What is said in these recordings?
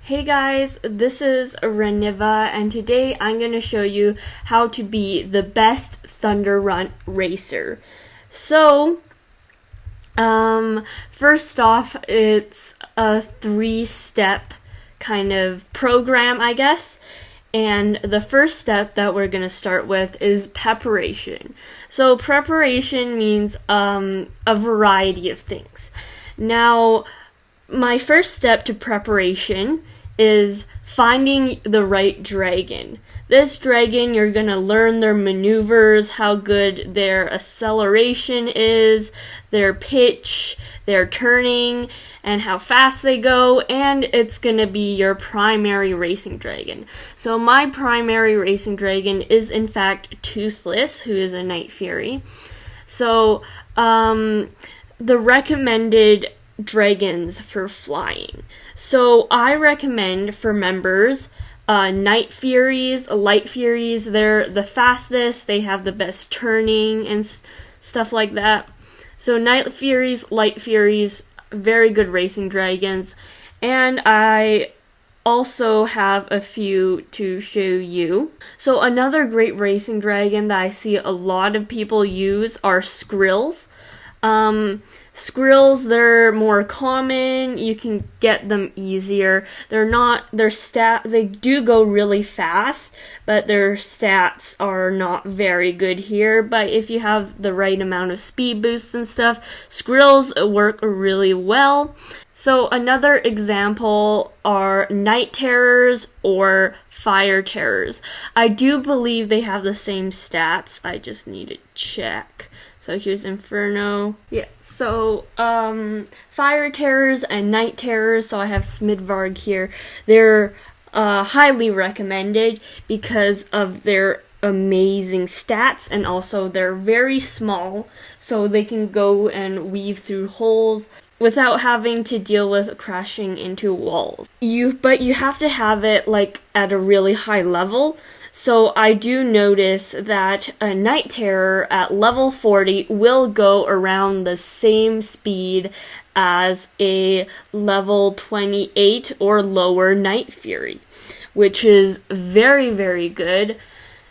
Hey guys, this is Reniva, and today I'm going to show you how to be the best Thunder Run racer. So, first off, it's a 3-step kind of program, I guess. And the first step that we're going to start with is preparation. So preparation means a variety of things. Now, my first step to preparation is finding the right dragon. This dragon, you're going to learn their maneuvers, how good their acceleration is, their pitch, their turning, and how fast they go, and it's going to be your primary racing dragon. So my primary racing dragon is in fact Toothless, who is a Night Fury. So the recommended dragons for flying. So I recommend for members Night Furies, Light Furies. They're the fastest, they have the best turning and stuff like that. So Night Furies, Light Furies, very good racing dragons. And I also have a few to show you. So another great racing dragon that I see a lot of people use are Skrills. Skrills, they're more common, you can get them easier. They do go really fast, but their stats are not very good here. But if you have the right amount of speed boosts and stuff, Skrills work really well. So another example are Night Terrors or Fire Terrors. I do believe they have the same stats, I just need to check. So here's Inferno. Yeah, so Fire Terrors and Night Terrors, so I have Smidvarg here. They're highly recommended because of their amazing stats, and also they're very small, so they can go and weave through holes without having to deal with crashing into walls. But you have to have it like at a really high level. So I do notice that a Night Terror at level 40 will go around the same speed as a level 28 or lower Night Fury, which is very, very good.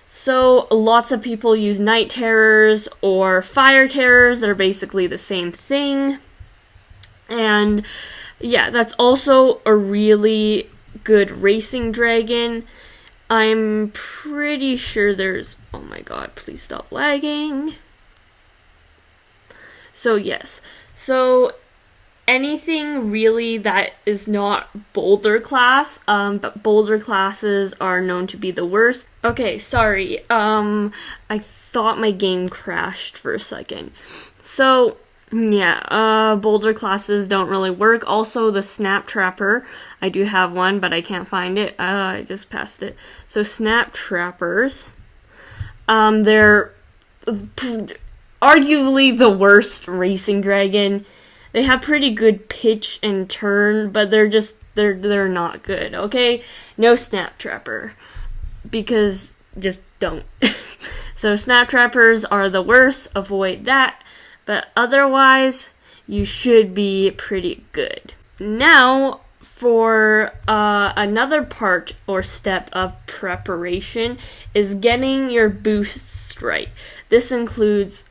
So lots of people use Night Terrors or Fire Terrors. They're basically the same thing. And yeah, that's also a really good racing dragon. I'm pretty sure there's... Oh my god, please stop lagging. So yes. So anything really that is not boulder class, but boulder classes are known to be the worst. Okay, sorry. I thought my game crashed for a second. So yeah, boulder classes don't really work. Also, the Snap Trapper. I do have one, but I can't find it. I just passed it. So, Snap Trappers. They're arguably the worst racing dragon. They have pretty good pitch and turn, but they're not good, okay? No Snap Trapper. Because just don't. So, Snap Trappers are the worst. Avoid that. But otherwise, you should be pretty good. Now, for another part or step of preparation is getting your boosts right. This includes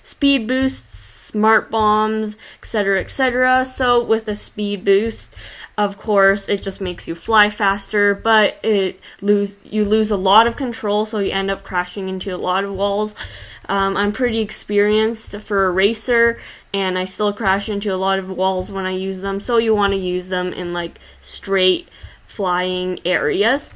speed boosts, smart bombs, etc., etc. So with a speed boost, of course, it just makes you fly faster, but you lose a lot of control, so you end up crashing into a lot of walls. I'm pretty experienced for a racer, and I still crash into a lot of walls when I use them, so you want to use them in like straight flying areas.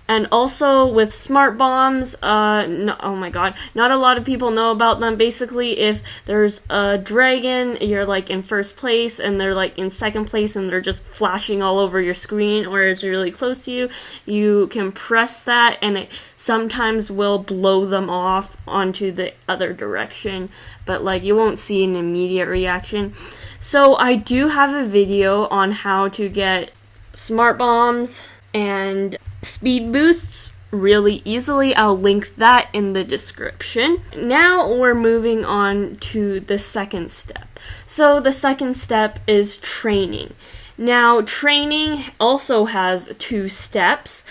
And also with smart bombs, oh my god, not a lot of people know about them. Basically, if there's a dragon, you're like in first place, and they're like in second place, and they're just flashing all over your screen, or it's really close to you, you can press that, and it sometimes will blow them off onto the other direction, but like you won't see an immediate reaction. So I do have a video on how to get smart bombs and speed boosts really easily. I'll link that in the description. Now we're moving on to the second step. So the second step is training. Now, training also has 2 steps.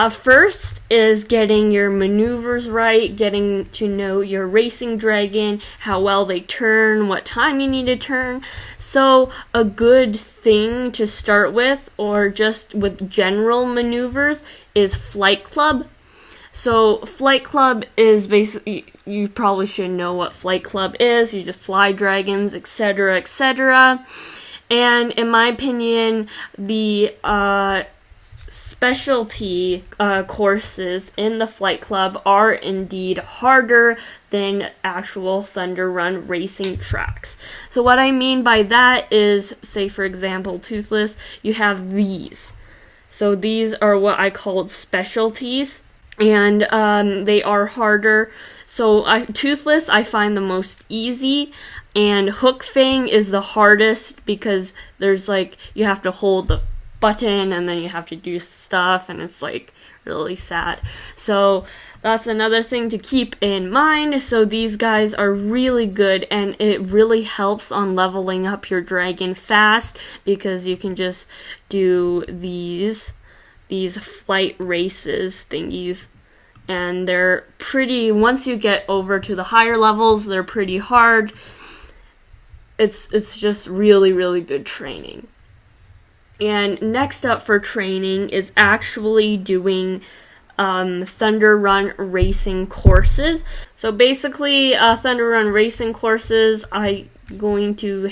First is getting your maneuvers right, getting to know your racing dragon, how well they turn, what time you need to turn. So a good thing to start with, or just with general maneuvers, is Flight Club. So Flight Club is basically, you probably should know what Flight Club is. You just fly dragons, etc., etc. And in my opinion, the specialty courses in the Flight Club are indeed harder than actual Thunder Run racing tracks. So what I mean by that is, say for example, Toothless, you have these. So these are what I called specialties, and they are harder. So Toothless I find the most easy, and Hook Fang is the hardest because there's like, you have to hold the button and then you have to do stuff, and it's like really sad. So that's another thing to keep in mind. So these guys are really good, and it really helps on leveling up your dragon fast, because you can just do these flight races thingies, and they're pretty, once you get over to the higher levels, they're pretty hard. It's just really, really good training. And next up for training is actually doing Thunder Run racing courses. So basically, Thunder Run racing courses, I'm going to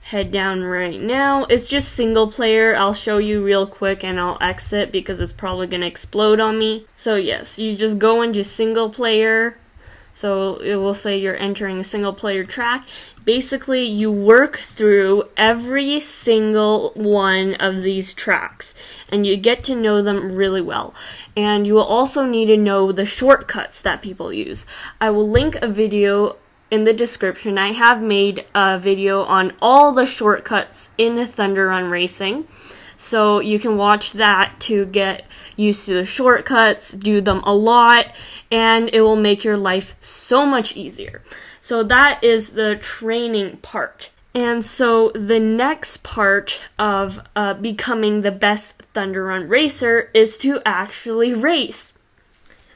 head down right now. It's just single player. I'll show you real quick and I'll exit because it's probably going to explode on me. So yes, you just go into single player. So it will say you're entering a single player track. Basically, you work through every single one of these tracks, and you get to know them really well. And you will also need to know the shortcuts that people use. I will link a video in the description. I have made a video on all the shortcuts in Thunder Run Racing. So you can watch that to get used to the shortcuts, do them a lot, and it will make your life so much easier. So that is the training part. And so the next part of becoming the best Thunder Run racer is to actually race.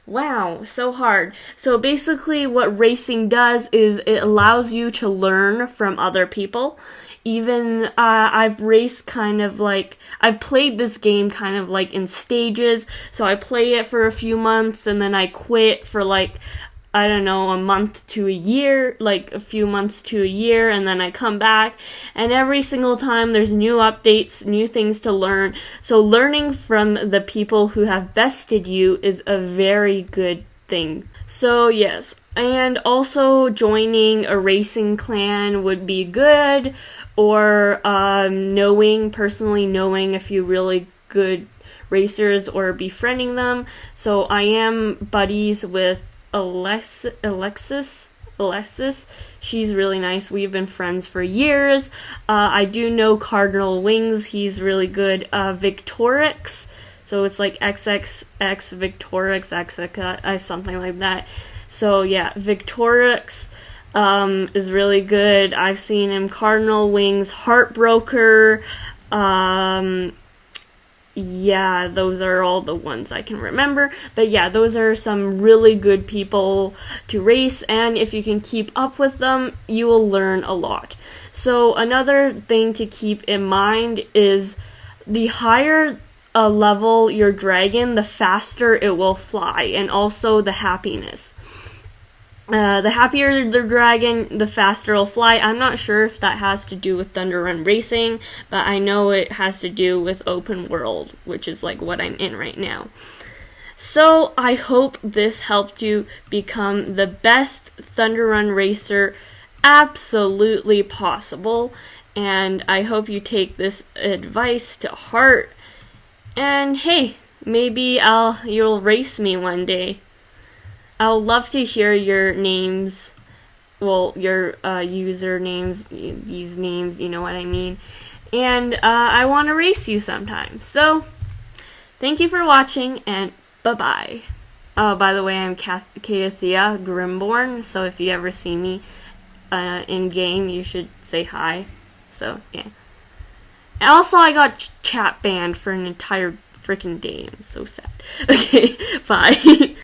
Wow, so hard. So basically what racing does is it allows you to learn from other people. Even I've raced kind of like, I've played this game kind of like in stages. So I play it for a few months and then I quit for like, I don't know, a month to a year, like a few months to a year, and then I come back, and every single time there's new updates, new things to learn. So learning from the people who have bested you is a very good thing. So yes, and also joining a racing clan would be good, or personally knowing a few really good racers or befriending them. So I am buddies with Alexis. She's really nice. We've been friends for years. I do know Cardinal Wings. He's really good. Victorix. So it's like XXX Victorix, XX, something like that. So yeah, Victorix is really good. I've seen him. Cardinal Wings, Heartbroker. Yeah, those are all the ones I can remember. But yeah, those are some really good people to race, and if you can keep up with them, you will learn a lot. So another thing to keep in mind is the higher level your dragon, the faster it will fly, and also the happiness. The happier the dragon, the faster it'll fly. I'm not sure if that has to do with Thunder Run Racing, but I know it has to do with open world, which is like what I'm in right now. So I hope this helped you become the best Thunder Run racer absolutely possible, and I hope you take this advice to heart. And hey, maybe you'll race me one day. I'll love to hear your names, well, your usernames, these names, you know what I mean. And I want to race you sometime. So, thank you for watching, and bye-bye. Oh, by the way, I'm Kathia Grimborn, so if you ever see me in-game, you should say hi. So, yeah. Also, I got chat banned for an entire freaking day. I'm so sad. Okay, bye.